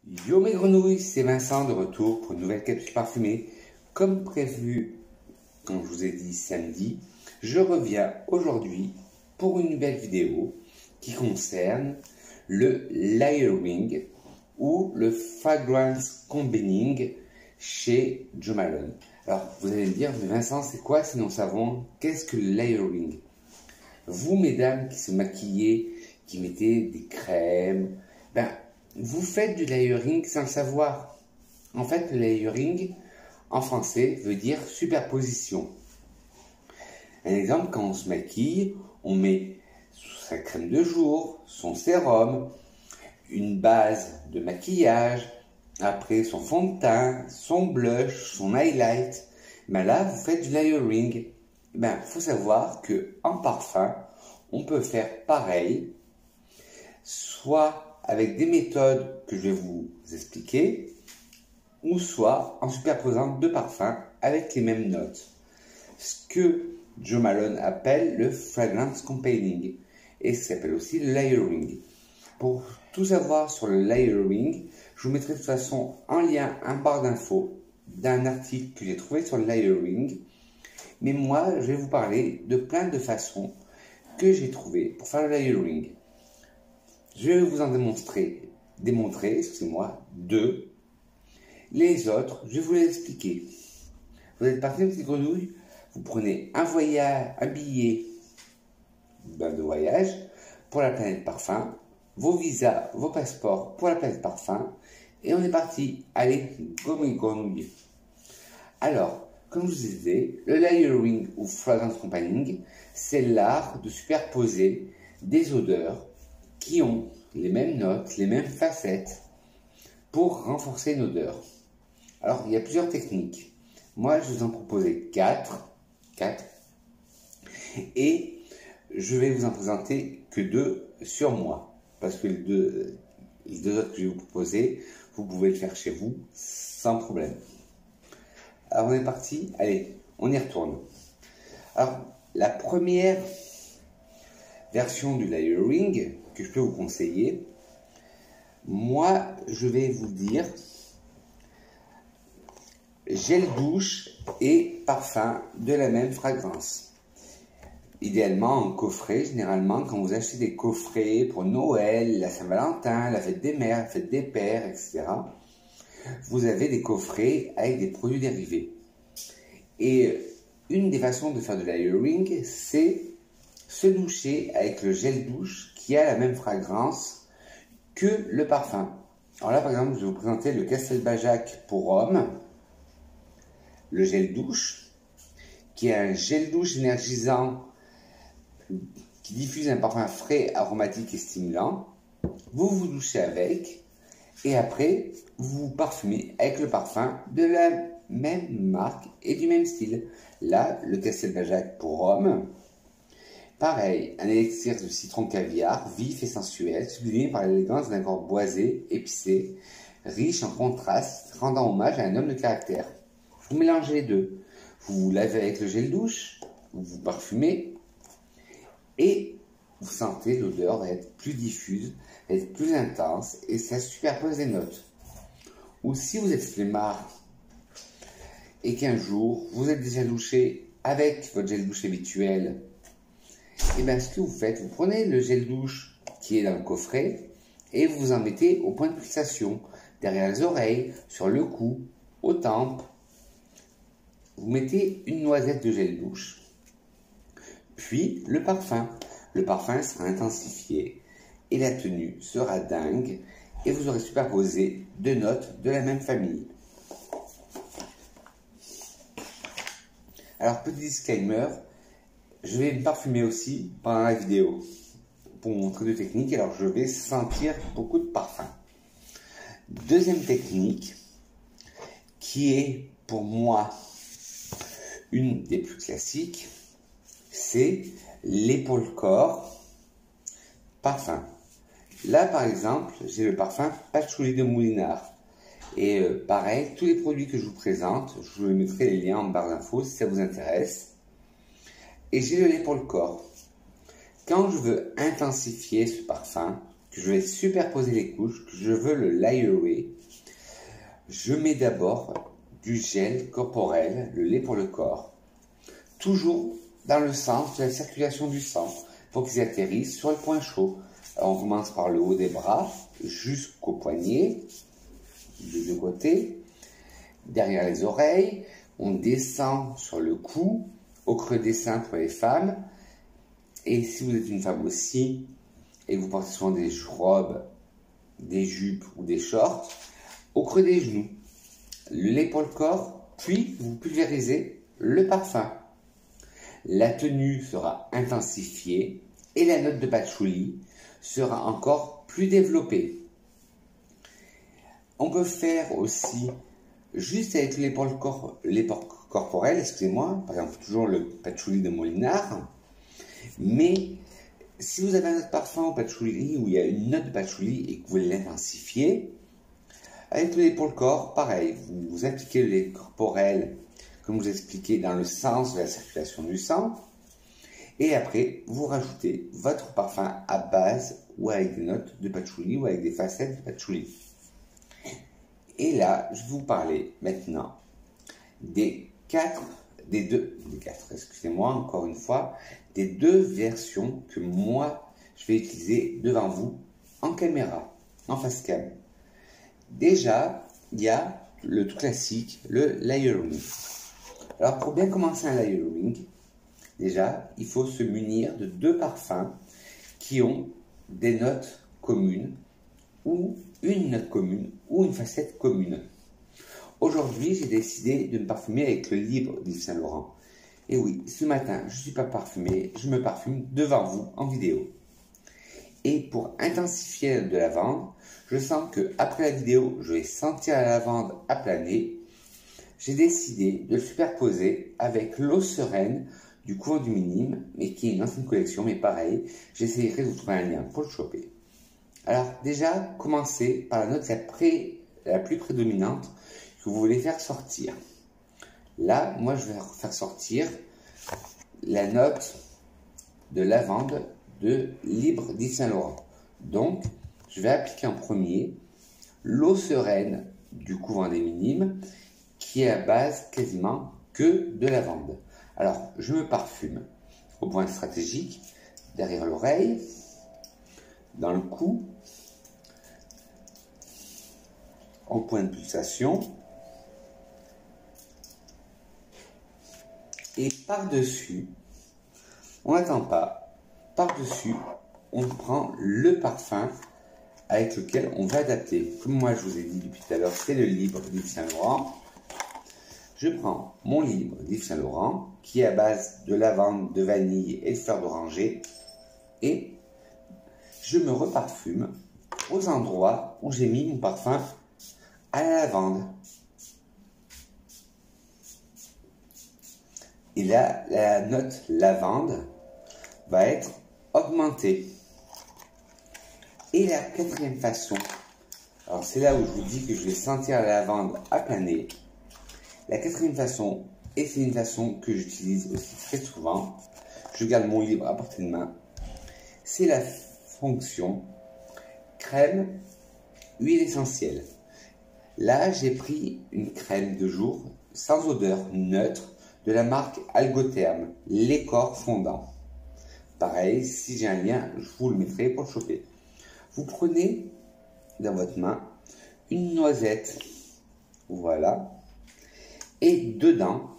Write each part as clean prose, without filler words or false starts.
Yo mes grenouilles, c'est Vincent de retour pour une nouvelle capsule parfumée. Comme prévu, comme je vous ai dit samedi, je reviens aujourd'hui pour une nouvelle vidéo qui concerne le layering ou le fragrance combining chez Jo Malone. Alors vous allez me dire, mais Vincent c'est quoi si nous savons qu'est-ce que le layering? Vous mesdames qui se maquillez, qui mettez des crèmes, vous faites du layering sans le savoir. En fait, le layering, en français, veut dire superposition. Un exemple, quand on se maquille, on met sa crème de jour, son sérum, une base de maquillage, après son fond de teint, son blush, son highlight. Là, vous faites du layering. Faut savoir qu'en parfum, on peut faire pareil, soit avec des méthodes que je vais vous expliquer, ou soit en superposant deux parfums avec les mêmes notes. Ce que Jo Malone appelle le fragrance combining, et ça s'appelle aussi le layering. Pour tout savoir sur le layering, je vous mettrai de toute façon en lien un barre d'infos d'un article que j'ai trouvé sur le layering. Mais moi, je vais vous parler de plein de façons que j'ai trouvées pour faire le layering. Je vais vous en démontrer, excusez-moi, deux. Les autres, je vais vous les expliquer. Vous êtes parti de petite grenouille, vous prenez un billet de voyage pour la planète parfum, vos visas, vos passeports pour la planète parfum, et on est parti. Allez, go mes grenouilles. Alors, comme je vous disais, le layering ou fragrance combining, c'est l'art de superposer des odeurs qui ont les mêmes notes, les mêmes facettes pour renforcer une odeur. Alors, il y a plusieurs techniques. Moi, je vous en proposais 4. Et je vais vous en présenter que 2 sur moi. Parce que les deux autres que je vais vous proposer, vous pouvez le faire chez vous sans problème. Alors, on est parti. Allez, on y retourne. Alors, la première version du layering que je peux vous conseiller, moi je vais vous dire gel douche et parfum de la même fragrance. Idéalement en coffret. Généralement quand vous achetez des coffrets pour Noël, la Saint-Valentin, la fête des mères, la fête des pères, etc., vous avez des coffrets avec des produits dérivés. Et une des façons de faire du layering, c'est se doucher avec le gel douche qui a la même fragrance que le parfum. Alors là, par exemple, je vais vous présenter le Castelbajac pour homme, le gel douche, qui est un gel douche énergisant qui diffuse un parfum frais, aromatique et stimulant. Vous vous douchez avec et après, vous vous parfumez avec le parfum de la même marque et du même style. Là, le Castelbajac pour homme. Pareil, un élixir de citron caviar, vif et sensuel, sublimé par l'élégance d'un corps boisé, épicé, riche en contraste, rendant hommage à un homme de caractère. Vous mélangez les deux. Vous vous lavez avec le gel douche, vous vous parfumez, et vous sentez l'odeur va être plus diffuse, va être plus intense, et ça superpose les notes. Ou si vous êtes flemmard, et qu'un jour, vous êtes déjà douché avec votre gel douche habituel, et ce que vous faites, vous prenez le gel douche qui est dans le coffret et vous en mettez au point de fixation, derrière les oreilles, sur le cou, aux tempes. Vous mettez une noisette de gel douche. Puis le parfum. Le parfum sera intensifié et la tenue sera dingue et vous aurez superposé deux notes de la même famille. Alors, petit disclaimer, je vais me parfumer aussi pendant la vidéo pour vous montrer deux techniques. Alors je vais sentir beaucoup de parfum. Deuxième technique qui est pour moi une des plus classiques, c'est l'épaule-corps parfum. Là par exemple, j'ai le parfum Patchouli de Moulinard. Et pareil, tous les produits que je vous présente, je vous mettrai les liens en barre d'infos si ça vous intéresse. Et j'ai le lait pour le corps. Quand je veux intensifier ce parfum, que je vais superposer les couches, que je veux le layerer, je mets d'abord du gel corporel, le lait pour le corps, toujours dans le sens de la circulation du sang, pour qu'ils atterrissent sur le point chaud. Alors on commence par le haut des bras, jusqu'au poignet, de deux côtés, derrière les oreilles, on descend sur le cou, au creux des seins pour les femmes, et si vous êtes une femme aussi, et vous portez souvent des robes, des jupes ou des shorts, au creux des genoux, le lait pour le corps, puis vous pulvérisez le parfum. La tenue sera intensifiée et la note de patchouli sera encore plus développée. On peut faire aussi, juste avec le lait pour le corps, corporel, excusez-moi, par exemple toujours le patchouli de Molinard, mais si vous avez un autre parfum au patchouli où il y a une note de patchouli et que vous voulez l'intensifier, avec le lait pour le corps, pareil, vous appliquez le lait corporel, comme je vous expliqué, dans le sens de la circulation du sang, et après, vous rajoutez votre parfum à base ou avec des notes de patchouli ou avec des facettes de patchouli. Et là, je vais vous parler maintenant excusez-moi, encore une fois, des deux versions que moi, je vais utiliser devant vous en caméra, en face cam. Déjà, il y a le tout classique, le layering. Alors, pour bien commencer un layering, déjà, il faut se munir de deux parfums qui ont des notes communes ou une note commune ou une facette commune. Aujourd'hui, j'ai décidé de me parfumer avec le Libre d'Yves Saint Laurent. Et oui, ce matin, je ne suis pas parfumé, je me parfume devant vous en vidéo. Et pour intensifier de la lavande, je sens que après la vidéo, je vais sentir la lavande à planer. J'ai décidé de le superposer avec l'eau sereine du couvent du Minime, mais qui est une ancienne collection, mais pareil, j'essaierai de vous trouver un lien pour le choper. Alors déjà, commencez par la note la plus prédominante que vous voulez faire sortir. Là, moi, je vais faire sortir la note de lavande de Libre d'Yves Saint Laurent. Donc, je vais appliquer en premier l'eau sereine du couvent des Minimes, qui est à base quasiment que de lavande. Alors, je me parfume au point stratégique, derrière l'oreille, dans le cou, au point de pulsation, et par-dessus, on n'attend pas, par-dessus, on prend le parfum avec lequel on va adapter. Comme moi je vous ai dit depuis tout à l'heure, c'est le Libre d'Yves Saint Laurent. Je prends mon Libre d'Yves Saint Laurent, qui est à base de lavande, de vanille et de fleurs d'oranger, et je me reparfume aux endroits où j'ai mis mon parfum à la lavande. Et là, la note lavande va être augmentée. Et la quatrième façon, alors c'est là où je vous dis que je vais sentir la lavande à planer. La quatrième façon, et c'est une façon que j'utilise aussi très souvent, je garde mon Libre à portée de main, c'est la fonction crème, huile essentielle. Là, j'ai pris une crème de jour sans odeur, neutre, de la marque Algotherm, l'écor fondant. Pareil, si j'ai un lien, je vous le mettrai pour le choper. Vous prenez dans votre main une noisette, voilà, et dedans,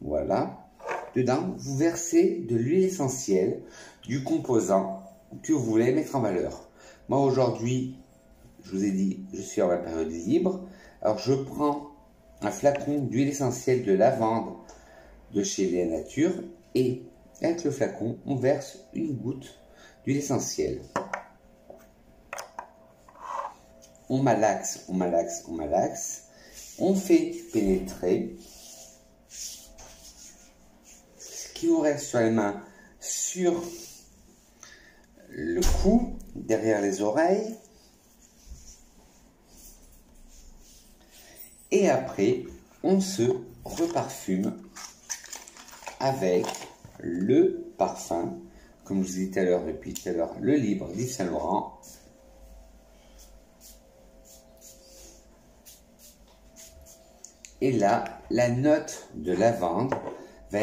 voilà, dedans, vous versez de l'huile essentielle du composant que vous voulez mettre en valeur. Moi, aujourd'hui, je vous ai dit, je suis en la période libre, alors je prends un flacon d'huile essentielle de lavande de chez Léa Nature et avec le flacon, on verse une goutte d'huile essentielle. On malaxe, on malaxe, on malaxe. On fait pénétrer ce qui vous reste sur les mains, sur le cou, derrière les oreilles. Et après, on se reparfume avec le parfum, comme je vous ai dit tout à l'heure, depuis tout à l'heure, le Libre d'Yves Saint Laurent. Et là, la note de lavande va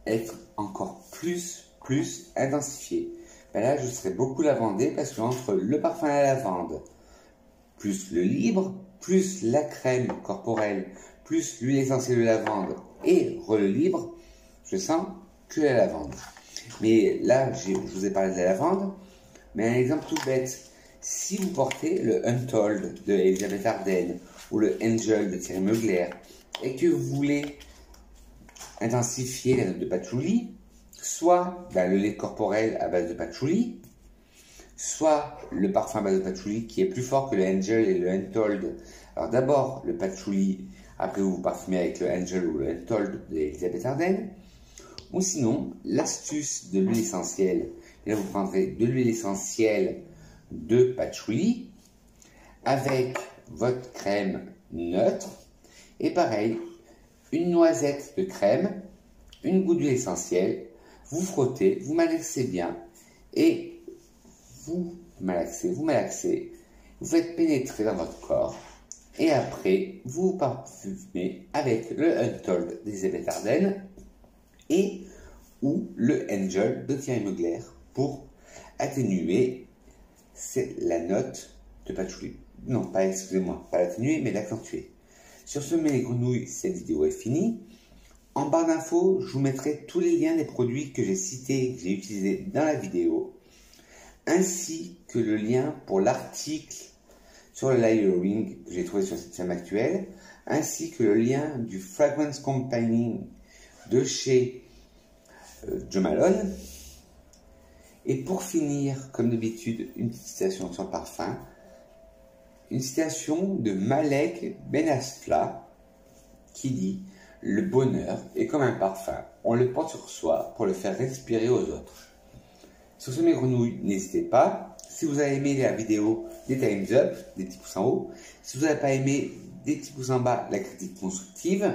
être encore plus intensifiée. Ben là, je serai beaucoup lavandé parce que entre le parfum à la lavande, plus le Libre, plus la crème corporelle, plus l'huile essentielle de lavande et le Libre, je sens que la lavande. Mais là, je vous ai parlé de la lavande, mais un exemple tout bête. Si vous portez le Untold de Elisabeth Arden ou le Angel de Thierry Mugler et que vous voulez intensifier la note de patchouli, soit le lait corporel à base de patchouli, soit le parfum à base de patchouli qui est plus fort que le Angel et le Untold. Alors d'abord le patchouli, après vous parfumez avec le Angel ou le Untold de Elisabeth Arden, ou sinon l'astuce de l'huile essentielle. Et là vous prendrez de l'huile essentielle de patchouli avec votre crème neutre et pareil, une noisette de crème, une goutte d'huile essentielle, vous frottez, vous malaxez bien et vous malaxez, vous faites pénétrer dans votre corps et après vous parfumez avec le Untold d'Elisabeth Arden et ou le Angel de Thierry Mugler pour atténuer la note de patchouli. Non, pas, excusez-moi, pas l'atténuer, mais l'accentuer. Sur ce, mes grenouilles, cette vidéo est finie. En barre d'infos, je vous mettrai tous les liens des produits que j'ai cités, que j'ai utilisés dans la vidéo, ainsi que le lien pour l'article sur le layering que j'ai trouvé sur cette femme actuelle, ainsi que le lien du Fragrance Companion de chez Jo Malone. Et pour finir, comme d'habitude, une petite citation sur le parfum. Une citation de Malek Benasfla qui dit « Le bonheur est comme un parfum, on le porte sur soi pour le faire respirer aux autres. » Sur ce, mes grenouilles, n'hésitez pas. Si vous avez aimé la vidéo, des thumbs up, des petits pouces en haut. Si vous n'avez pas aimé, des petits pouces en bas, la critique constructive.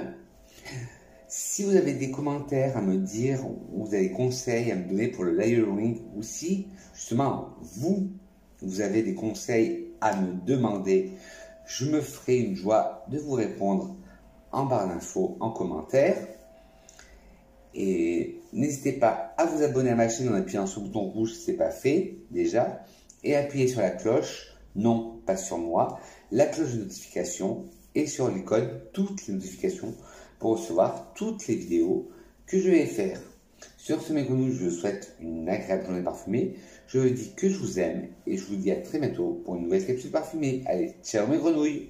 Si vous avez des commentaires à me dire, ou vous avez des conseils à me donner pour le layering, ou si, justement, vous avez des conseils à me demander, je me ferai une joie de vous répondre en barre d'infos, en commentaire. Et n'hésitez pas à vous abonner à ma chaîne en appuyant sur le bouton rouge si ce n'est pas fait déjà. Et appuyez sur la cloche, non pas sur moi, la cloche de notification et sur l'icône toutes les notifications pour recevoir toutes les vidéos que je vais faire. Sur ce, mes grenouilles, je vous souhaite une agréable journée parfumée. Je vous dis que je vous aime et je vous dis à très bientôt pour une nouvelle capsule parfumée. Allez, ciao mes grenouilles!